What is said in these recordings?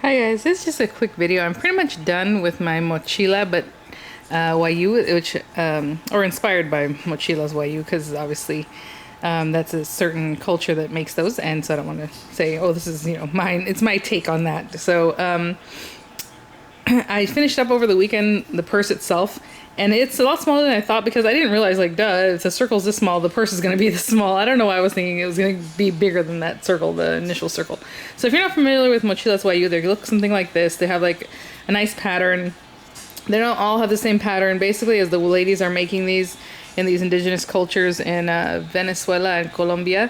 Hi guys, this is just a quick video. I'm pretty much done with my Mochila, but Wayuu, which or inspired by Mochila's Wayuu, because obviously that's a certain culture that makes those, and so I don't want to say, oh, this is mine. It's my take on that. So I finished up over the weekend the purse itself, and it's a lot smaller than I thought because I didn't realize, like, duh, if the circle's this small, the purse is going to be this small. I don't know why I was thinking it was going to be bigger than that circle, the initial circle. So if you're not familiar with Mochila's Wayuu, they look something like this. They have like a nice pattern. They don't all have the same pattern, basically, as the ladies are making these in these indigenous cultures in Venezuela and Colombia.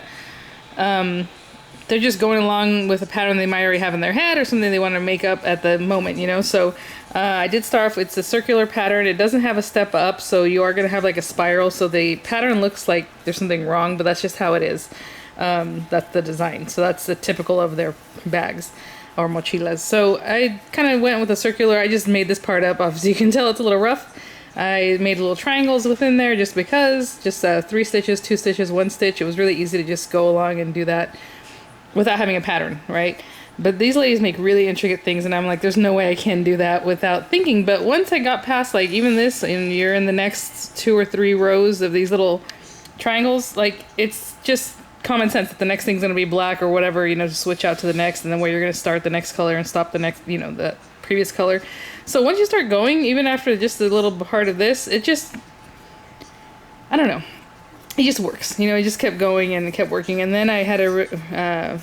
They're just going along with a pattern they might already have in their head or something they want to make up at the moment, So I did start off, it's a circular pattern. It doesn't have a step up, so you are going to have like a spiral. So the pattern looks like there's something wrong, but that's just how it is. That's the design. So that's the typical of their bags or mochilas. So I kind of went with a circular. I just made this part up. Obviously you can tell it's a little rough. I made little triangles within there just because, just 3 stitches, 2 stitches, 1 stitch. It was really easy to just go along and do that without having a pattern, right? But these ladies make really intricate things, and I'm like, there's no way I can do that without thinking. But once I got past, like, even this, and you're in the next 2 or 3 rows of these little triangles, like, it's just common sense that the next thing's going to be black or whatever, to switch out to the next, and then where you're going to start the next color and stop the next, the previous color. So once you start going, even after just a little part of this, it just, I don't know. It just works, it just kept going and kept working. And then I had to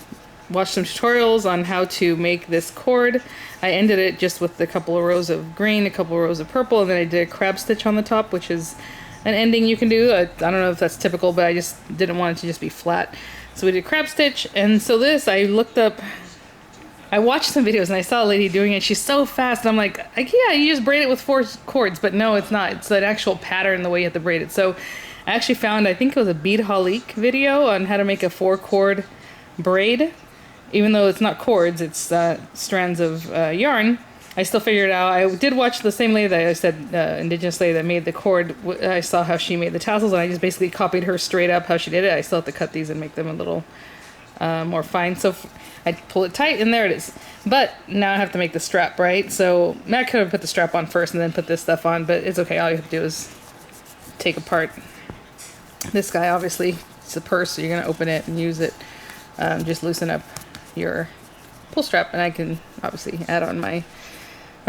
watch some tutorials on how to make this cord. I ended it just with a couple of rows of green, a couple of rows of purple, and then I did a crab stitch on the top, which is an ending you can do. I don't know if that's typical, but I just didn't want it to just be flat. So we did crab stitch, and so this, I looked up, I watched some videos and I saw a lady doing it. She's so fast, and I'm like, yeah, you just braid it with 4 cords, but no, it's not. It's an actual pattern the way you have to braid it. So I actually found, I think it was a Bead Halik video on how to make a 4-cord braid. Even though it's not cords, it's strands of yarn. I still figured it out. I did watch the same lady that I said, indigenous lady that made the cord. I saw how she made the tassels, and I just basically copied her straight up how she did it. I still have to cut these and make them a little more fine. So I pull it tight, and there it is. But now I have to make the strap, right? So I could have put the strap on first and then put this stuff on, but it's okay. All you have to do is take apart this guy. Obviously, it's a purse, so you're going to open it and use it. Just loosen up your pull strap, and I can obviously add on my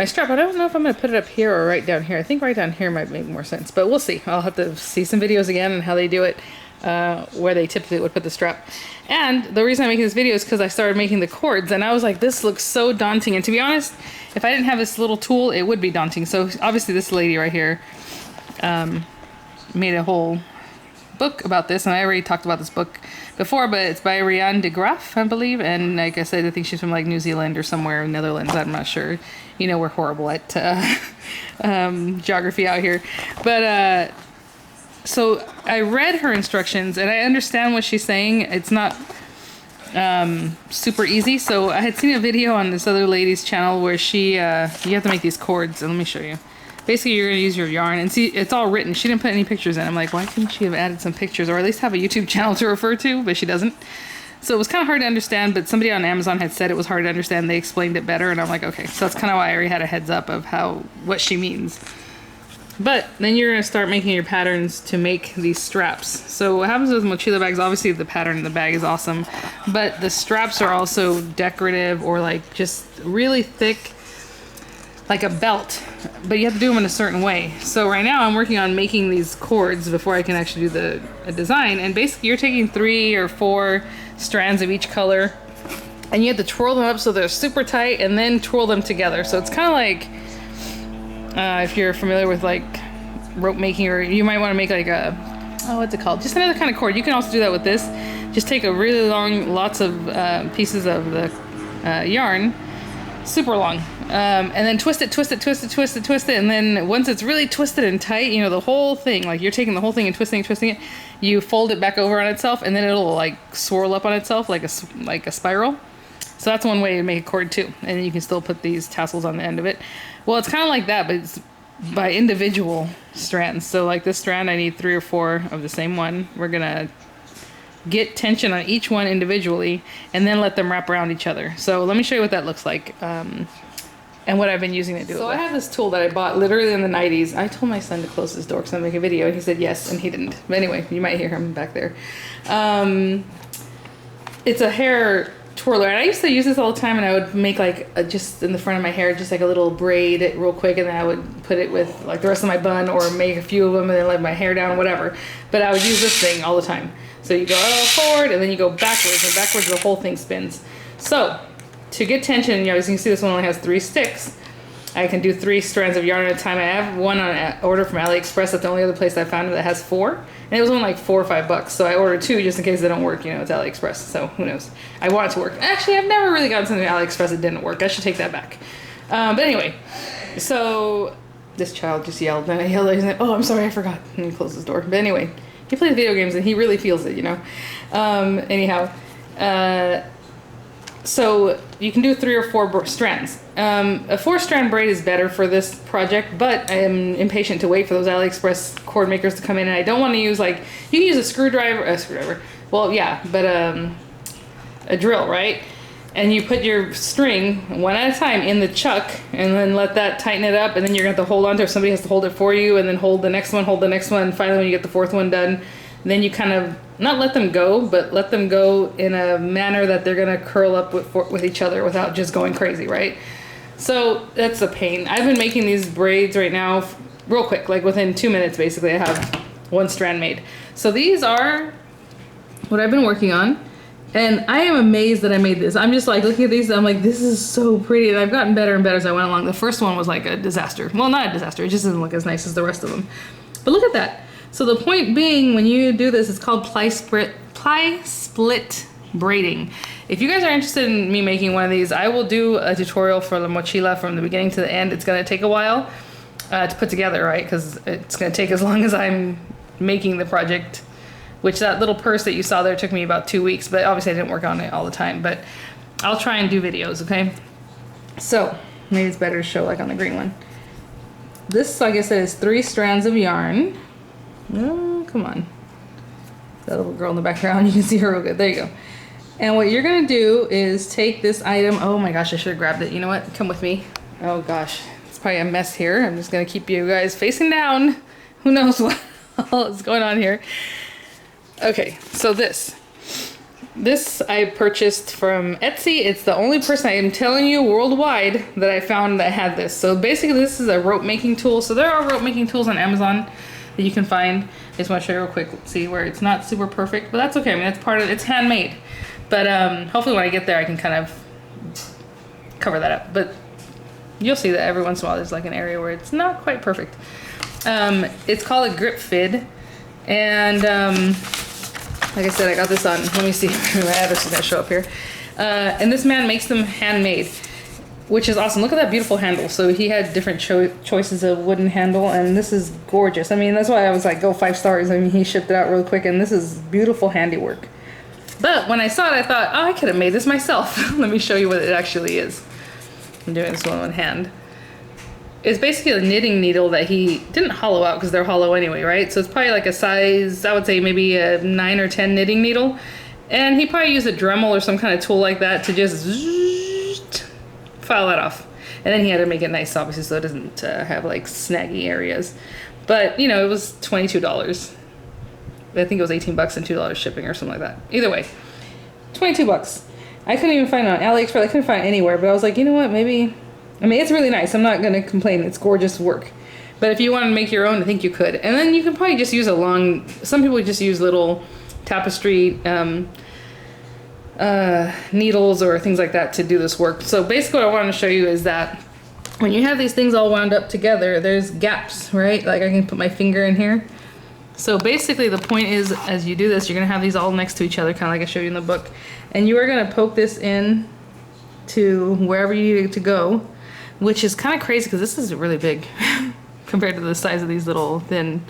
strap. I don't know if I'm going to put it up here or right down here. I think right down here might make more sense, but we'll see. I'll have to see some videos again and how they do it, where they typically would put the strap. And the reason I'm making this video is because I started making the cords, and I was like, this looks so daunting. And to be honest, if I didn't have this little tool, it would be daunting. So obviously this lady right here made a whole book about this, and I already talked about this book before, but it's by VianneyCreates, I believe, and like I said, I think she's from like New Zealand or somewhere in the Netherlands. I'm not sure. We're horrible at geography out here, but so I read her instructions and I understand what she's saying. It's not super easy. So I had seen a video on this other lady's channel where she you have to make these cords, and let me show you. Basically, you're going to use your yarn, and see, it's all written. She didn't put any pictures in. I'm like, why couldn't she have added some pictures, or at least have a YouTube channel to refer to? But she doesn't. So it was kind of hard to understand, but somebody on Amazon had said it was hard to understand. They explained it better, and I'm like, okay. So that's kind of why I already had a heads up of what she means. But then you're going to start making your patterns to make these straps. So what happens with mochila bags, obviously the pattern in the bag is awesome, but the straps are also decorative, or like just really thick, like a belt, but you have to do them in a certain way. So right now I'm working on making these cords before I can actually do a design, and basically you're taking 3 or 4 strands of each color, and you have to twirl them up so they're super tight, and then twirl them together. So it's kind of like if you're familiar with like rope making, or you might want to make like what's it called, just another kind of cord. You can also do that with this. Just take a really long, lots of pieces of the yarn, super long, and then twist it, and then once it's really twisted and tight, the whole thing, like you're taking the whole thing and twisting it, you fold it back over on itself, and then it'll like swirl up on itself like a spiral. So that's one way to make a cord too, and then you can still put these tassels on the end of it. Well, it's kind of like that, but it's by individual strands. So like this strand, I need 3 or 4 of the same one. We're gonna get tension on each one individually, and then let them wrap around each other. So let me show you what that looks like. And what I've been using to do it. So I have this tool that I bought literally in the 90s. I told my son to close his door because I'm making a video, and he said yes, and he didn't. But anyway, you might hear him back there. It's a hair twirler, and I used to use this all the time, and I would make like just in the front of my hair, just like a little braid real quick, and then I would put it with like the rest of my bun, or make a few of them and then let my hair down, whatever. But I would use this thing all the time. So you go forward, and then you go backwards, and backwards the whole thing spins. So to get tension, you know, as you can see, this one only has 3 sticks. I can do 3 strands of yarn at a time. I have one on order from AliExpress. That's the only other place I found it that has 4. And it was only like $4 or $5. So I ordered 2 just in case they don't work. You know, it's AliExpress. So who knows? I want it to work. Actually, I've never really gotten something from AliExpress that didn't work. I should take that back. But anyway, so this child just yelled. And I yelled at him. He's like, oh, I'm sorry, I forgot. And he closed his door. But anyway, he plays video games and he really feels it, you know. Anyhow. So you can do 3 or 4 strands. A 4-strand braid is better for this project, but I am impatient to wait for those AliExpress cord makers to come in, and I don't want to use like, you can use a screwdriver, well yeah, but a drill, right? And you put your string one at a time in the chuck, and then let that tighten it up, and then you're going to have to hold on to it. Somebody has to hold it for you, and then hold the next one, and finally when you get the 4th one done, then you kind of, not let them go, but let them go in a manner that they're going to curl up with each other without just going crazy, right? So that's a pain. I've been making these braids right now real quick, like within 2 minutes basically I have 1 strand made. So these are what I've been working on, and I am amazed that I made this. I'm just like looking at these, I'm like, this is so pretty, and I've gotten better and better as I went along. The first one was like a disaster. Well, not a disaster, it just doesn't look as nice as the rest of them. But look at that. So the point being, when you do this, it's called ply split braiding. If you guys are interested in me making one of these, I will do a tutorial for the mochila from the beginning to the end. It's going to take a while to put together, right? Because it's going to take as long as I'm making the project, which that little purse that you saw there took me about 2 weeks, but obviously I didn't work on it all the time, but I'll try and do videos, okay? So maybe it's better to show like on the green one. This, like I said, is 3 strands of yarn. Oh, come on. That little girl in the background, you can see her real good. There you go. And what you're gonna do is take this item. Oh my gosh, I should have grabbed it. You know what? Come with me. Oh gosh, it's probably a mess here. I'm just gonna keep you guys facing down. Who knows what is going on here. Okay, so this I purchased from Etsy. It's the only person, I am telling you, worldwide that I found that had this. So basically this is a rope making tool. So there are rope making tools on Amazon that you can find. I just want to show you real quick, see where it's not super perfect, but that's okay. I mean, that's part of it's handmade. But hopefully when I get there, I can kind of cover that up. But you'll see that every once in a while there's like an area where it's not quite perfect. It's called a Gripfid, and like I said, I got this on. Let me see. My address is gonna show up here. And this man makes them handmade, which is awesome. Look at that beautiful handle. So he had different choices of wooden handle, and this is gorgeous. I mean, that's why I was like, go 5 stars. I mean, he shipped it out real quick, and this is beautiful handiwork. But when I saw it, I thought, oh, I could have made this myself. Let me show you what it actually is. I'm doing this one hand. It's basically a knitting needle that he didn't hollow out because they're hollow anyway, right? So it's probably like a size, I would say maybe a 9 or 10 knitting needle. And he probably used a Dremel or some kind of tool like that to just file that off. And then he had to make it nice, obviously, so it doesn't have like snaggy areas. But, you know, it was $22. I think it was $18 and $2 shipping or something like that. Either way, $22. I couldn't even find it on AliExpress. I couldn't find it anywhere, but I was like, you know what, maybe, I mean, it's really nice. I'm not going to complain. It's gorgeous work. But if you want to make your own, I think you could. And then you can probably just use a long, some people just use little tapestry needles or things like that to do this work. So basically what I want to show you is that when you have these things all wound up together, there's gaps, right? Like I can put my finger in here. So basically the point is, as you do this, you're going to have these all next to each other, kind of like I showed you in the book. And you are going to poke this in to wherever you need it to go, which is kind of crazy because this is really big compared to the size of these little thin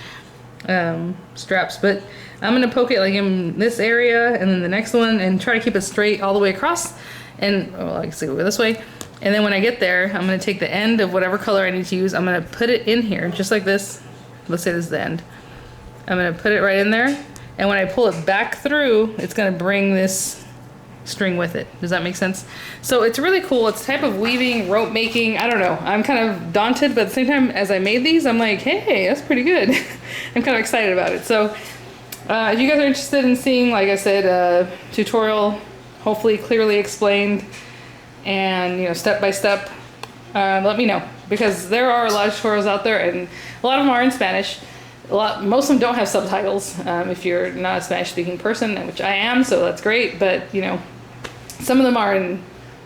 straps. But I'm going to poke it like in this area and then the next one and try to keep it straight all the way across. And, well, I can go this way. And then when I get there, I'm going to take the end of whatever color I need to use. I'm going to put it in here just like this. Let's say this is the end. I'm going to put it right in there, And when I pull it back through, it's gonna bring this string with it. Does that make sense? So it's really cool. It's a type of weaving, rope making. I don't know. I'm kind of daunted, but at the same time, as I made these, I'm like, hey, that's pretty good. I'm kind of excited about it. So if you guys are interested in seeing, like I said, a tutorial, hopefully clearly explained and, you know, step by step, let me know, because there are a lot of tutorials out there and a lot of them are in Spanish. Most of them don't have subtitles if you're not a Spanish speaking person, which I am, so that's great. But you know, some of them are in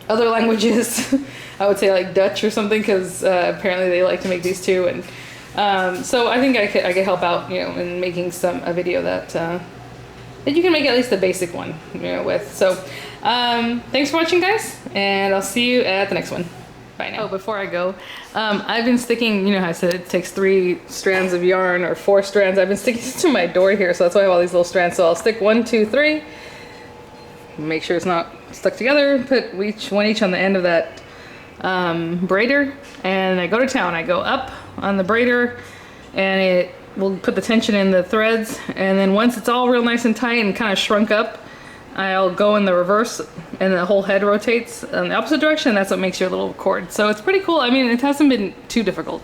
other languages. I would say like Dutch or something, because apparently they like to make these too. And so I think I could help out, you know, in making a video that you can make at least the basic one, you know, with. So thanks for watching, guys, and I'll see you at the next one. Bye now. Oh, before I go, I've been sticking, you know how I said it takes 3 strands of yarn or 4 strands. I've been sticking to my door here, so that's why I have all these little strands. So I'll stick 1, 2, 3, make sure it's not stuck together, put one each on the end of that braider, and I go to town. I go up on the braider, and it will put the tension in the threads, and then once it's all real nice and tight and kind of shrunk up, I'll go in the reverse and the whole head rotates in the opposite direction. That's what makes your little cord. So it's pretty cool. I mean, it hasn't been too difficult.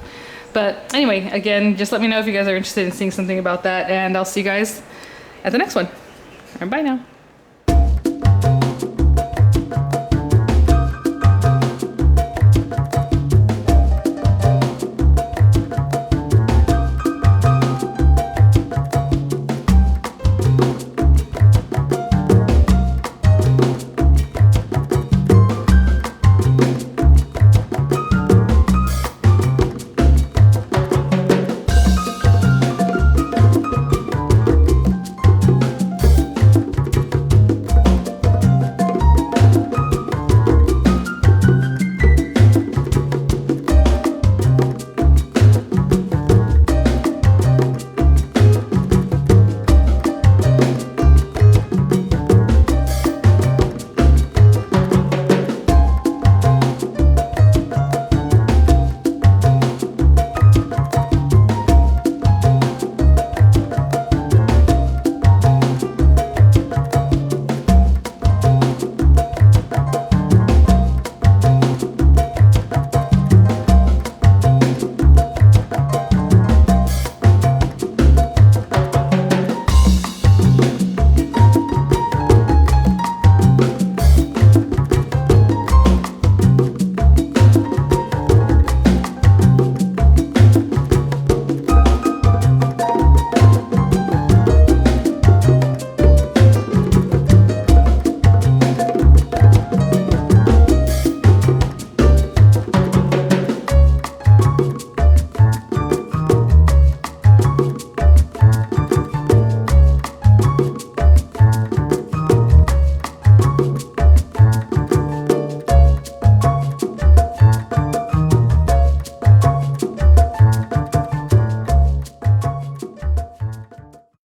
But anyway, again, just let me know if you guys are interested in seeing something about that, and I'll see you guys at the next one. All right, bye now.